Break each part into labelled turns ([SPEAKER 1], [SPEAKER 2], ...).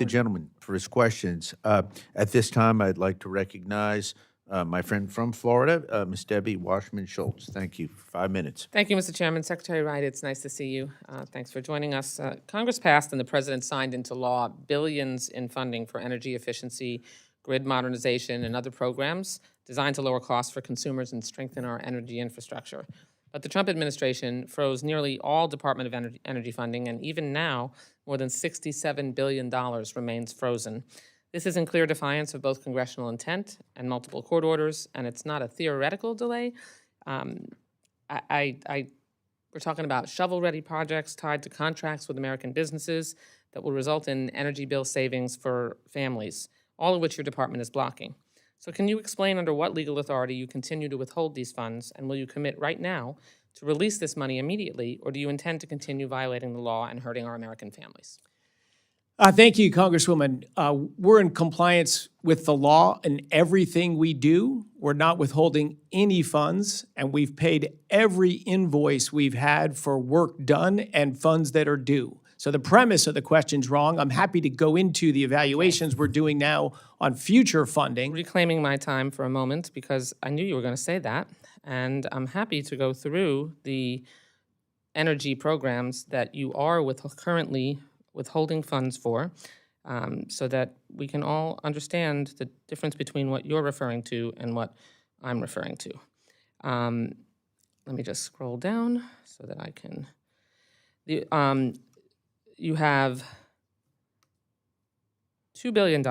[SPEAKER 1] the gentleman for his questions. At this time, I'd like to recognize my friend from Florida, Ms. Debbie Wasserman Schultz. Thank you. 5 minutes.
[SPEAKER 2] Thank you, Mr. Chairman. Secretary Wright, it's nice to see you. Thanks for joining us. Congress passed and the President signed into law billions in funding for energy efficiency, grid modernization, and other programs designed to lower costs for consumers and strengthen our energy infrastructure. But the Trump administration froze nearly all Department of Energy funding, and even now, more than $67 billion remains frozen. This is in clear defiance of both congressional intent and multiple court orders, and it's not a theoretical delay. We're talking about shovel-ready projects tied to contracts with American businesses that will result in energy bill savings for families, all of which your department is blocking. So can you explain under what legal authority you continue to withhold these funds, and will you commit right now to release this money immediately, or do you intend to continue violating the law and hurting our American families?
[SPEAKER 3] Thank you, Congresswoman. We're in compliance with the law in everything we do. We're not withholding any funds, and we've paid every invoice we've had for work done and funds that are due. So the premise of the question's wrong. I'm happy to go into the evaluations we're doing now on future funding.
[SPEAKER 2] Reclaiming my time for a moment because I knew you were going to say that, and I'm happy to go through the energy programs that you are currently withholding funds for, so that we can all understand the difference between what you're referring to and what I'm referring to. Let me just scroll down so that I can. You have $2 billion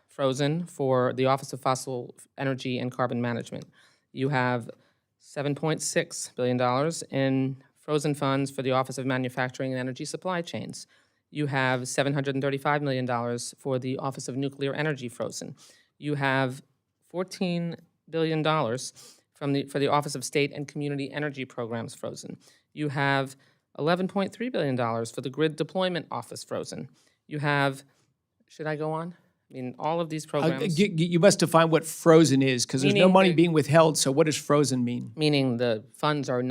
[SPEAKER 2] frozen for the Office of Fossil Energy and Carbon Management. You have $7.6 billion in frozen funds for the Office of Manufacturing and Energy Supply Chains. You have $735 million for the Office of Nuclear Energy frozen. You have $14 billion for the Office of State and Community Energy Programs frozen. You have $11.3 billion for the Grid Deployment Office frozen. You have, should I go on? I mean, all of these programs.
[SPEAKER 3] You must define what frozen is, because there's no money being withheld, so what does frozen mean?
[SPEAKER 2] Meaning the funds are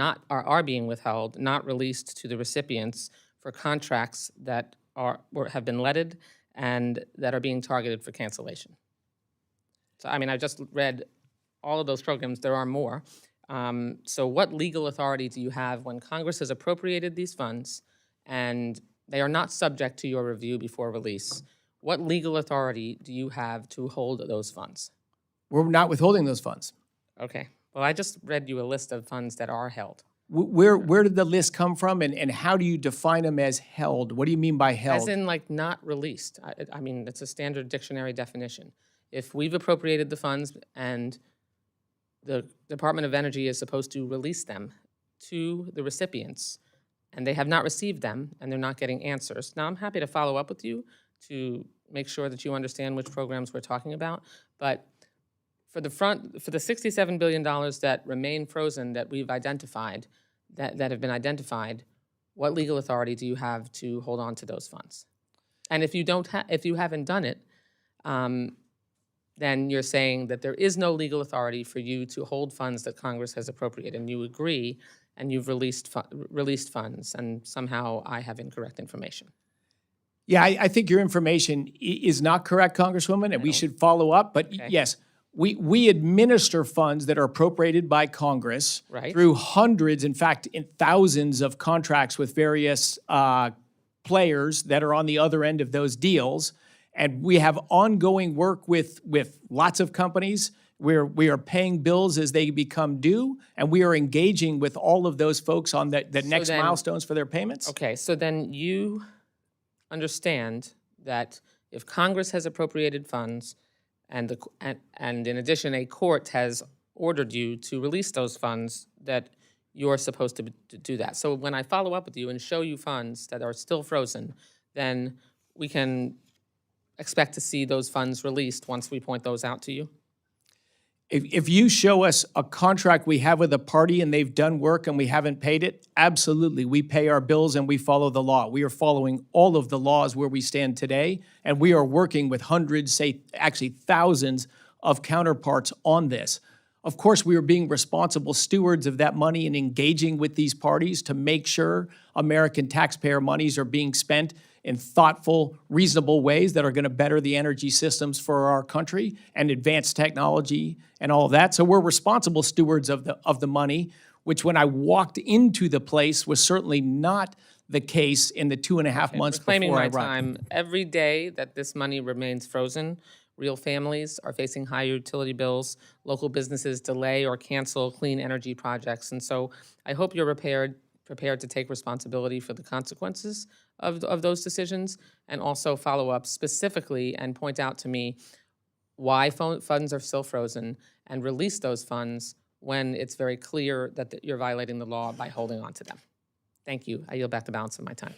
[SPEAKER 2] being withheld, not released to the recipients for contracts that have been leaded and that are being targeted for cancellation. So, I mean, I just read all of those programs. There are more. So what legal authority do you have when Congress has appropriated these funds and they are not subject to your review before release? What legal authority do you have to hold those funds?
[SPEAKER 3] We're not withholding those funds.
[SPEAKER 2] Okay. Well, I just read you a list of funds that are held.
[SPEAKER 3] Where did the list come from, and how do you define them as held? What do you mean by held?
[SPEAKER 2] As in, like, not released. I mean, it's a standard dictionary definition. If we've appropriated the funds and the Department of Energy is supposed to release them to the recipients, and they have not received them, and they're not getting answers. Now, I'm happy to follow up with you to make sure that you understand which programs we're talking about, but for the $67 billion that remain frozen that we've identified, that have been identified, what legal authority do you have to hold on to those funds? And if you haven't done it, then you're saying that there is no legal authority for you to hold funds that Congress has appropriated, and you agree, and you've released funds, and somehow I have incorrect information.
[SPEAKER 3] Yeah, I think your information is not correct, Congresswoman, and we should follow up. But okay. Yes, we administer funds that are appropriated by Congress through hundreds, in fact, in thousands of contracts with various players that are on the other end of those deals. And we have ongoing work with lots of companies where we are paying bills as they become due, and we are engaging with all of those folks on the next milestones for their payments.
[SPEAKER 2] Okay, so then you understand that if Congress has appropriated funds and in addition a court has ordered you to release those funds, that you're supposed to do that. So when I follow up with you and show you funds that are still frozen, then we can expect to see those funds released once we point those out to you?
[SPEAKER 3] If you show us a contract we have with a party and they've done work and we haven't paid it, absolutely, we pay our bills and we follow the law. We are following all of the laws where we stand today, and we are working with hundreds, actually thousands of counterparts on this. Of course, we are being responsible stewards of that money and engaging with these parties to make sure American taxpayer monies are being spent in thoughtful, reasonable ways that are going to better the energy systems for our country and advance technology and all of that. So we're responsible stewards of the money, which when I walked into the place was certainly not the case in the 2.5 months
[SPEAKER 2] Reclaiming
[SPEAKER 3] before I
[SPEAKER 2] my
[SPEAKER 3] arrived.
[SPEAKER 2] time, every day that this money remains frozen, real families are facing higher utility bills, local businesses delay or cancel clean energy projects. And so I hope you're prepared to take responsibility for the consequences of those decisions, and also follow up specifically and point out to me why funds are still frozen, and release those funds when it's very clear that you're violating the law by holding on to them. Thank you. I yield back the balance of my time.